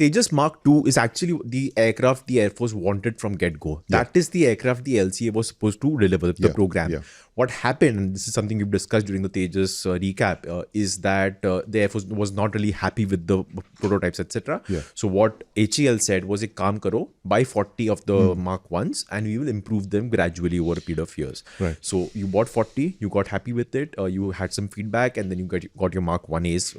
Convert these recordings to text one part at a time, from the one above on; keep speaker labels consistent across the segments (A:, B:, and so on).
A: Tejas Mark II is actually the aircraft the Air Force wanted from get-go. That is the aircraft the LCA was supposed to deliver, the program.
B: Yeah.
A: What happened, and this is something we've discussed during the Tejas recap, is that the Air Force was not really happy with the prototypes, etc.
B: Yeah.
A: So what HAL said was, "Kaam karo, buy 40 of the Mark 1s and we will improve them gradually over a period of years."
B: Right.
A: So you bought 40, you got happy with it, you had some feedback, and then you got your Mark 1As.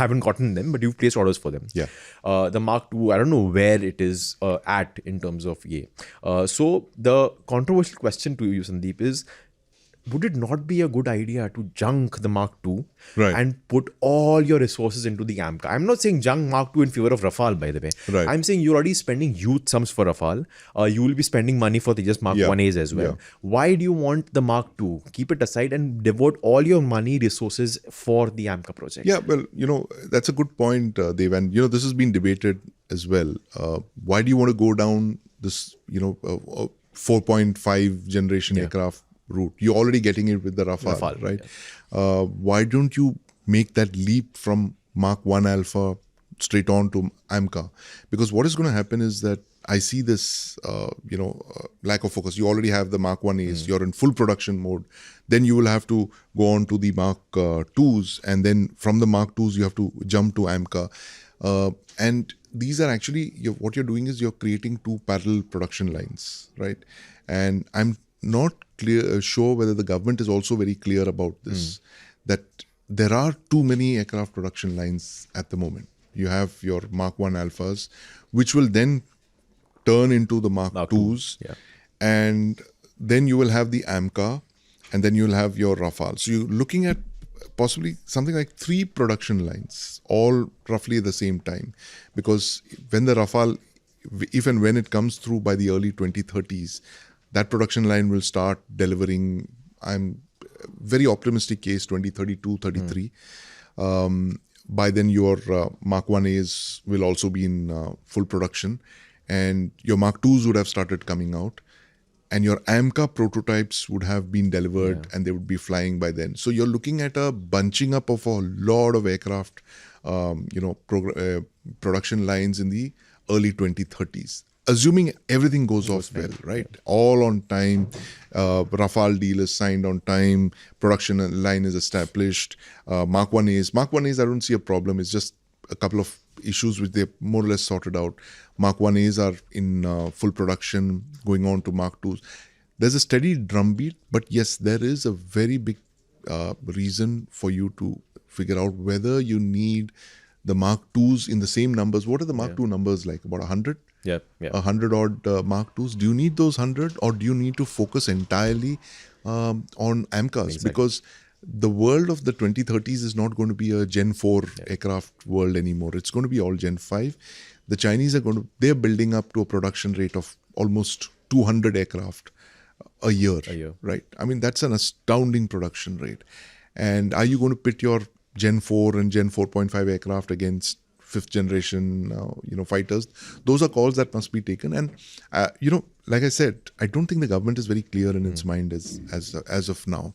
A: Haven't gotten them, but you've placed orders for them.
B: Yeah.
A: The Mark II, I don't know where it is at in terms of so the controversial question to you, Sandeep, is, would it not be a good idea to junk the Mark II and put all your resources into the AMCA? I'm not saying junk Mark II in favor of Rafale, by the way.
B: Right.
A: I'm saying you're already spending huge sums for Rafale. You will be spending money for Tejas Mark 1As as well. Why do you want the Mark II? Keep it aside and devote all your money, resources for the AMCA project.
B: Yeah, well, that's a good point, Dev. And, this has been debated as well. Why do you want to go down this, 4.5 generation aircraft route? You're already getting it with the Rafale, right? Yeah. Why don't you make that leap from Mark 1 Alpha straight on to AMCA? Because what is going to happen is that I see this, lack of focus. You already have the Mark 1As. You're in full production mode. Then you will have to go on to the Mark 2s. And then from the Mark 2s, you have to jump to AMCA. And these are actually, what you're doing is you're creating two parallel production lines, right? And I'm not sure whether the government is also very clear about this, that there are too many aircraft production lines at the moment. You have your Mark 1 Alphas, which will then turn into the Mark 2s. And then you will have the AMCA, and then you'll have your Rafale. So you're looking at possibly something like 3 production lines, all roughly at the same time. Because when the Rafale, if and when it comes through by the early 2030s, that production line will start delivering, I'm very optimistic case, 2032, 33. By then your Mark 1As will also be in full production, and your Mark 2s would have started coming out, and your AMCA prototypes would have been delivered and they would be flying by then. So you're looking at a bunching up of a lot of aircraft, production lines in the early 2030s. Assuming everything goes off well, right? All on time, Rafale deal is signed on time, production line is established, Mark 1As. Mark 1As, I don't see a problem. It's just a couple of issues which they more or less sorted out. Mark 1As are in full production, going on to Mark 2s. There's a steady drumbeat, but yes, there is a very big reason for you to figure out whether you need the Mark 2s in the same numbers. What are the Mark 2 numbers like? About 100? 100 odd Mark 2s. Do you need those 100, or do you need to focus entirely on AMCAs? Because the world of the 2030s is not going to be a Gen 4 aircraft world anymore. It's going to be all Gen 5. The Chinese they're building up to a production rate of almost 200 aircraft a year. Right? I mean, that's an astounding production rate. And are you going to pit your Gen 4 and Gen 4.5 aircraft against 5th generation, fighters? Those are calls that must be taken. And, like I said, I don't think the government is very clear in its mind as of now.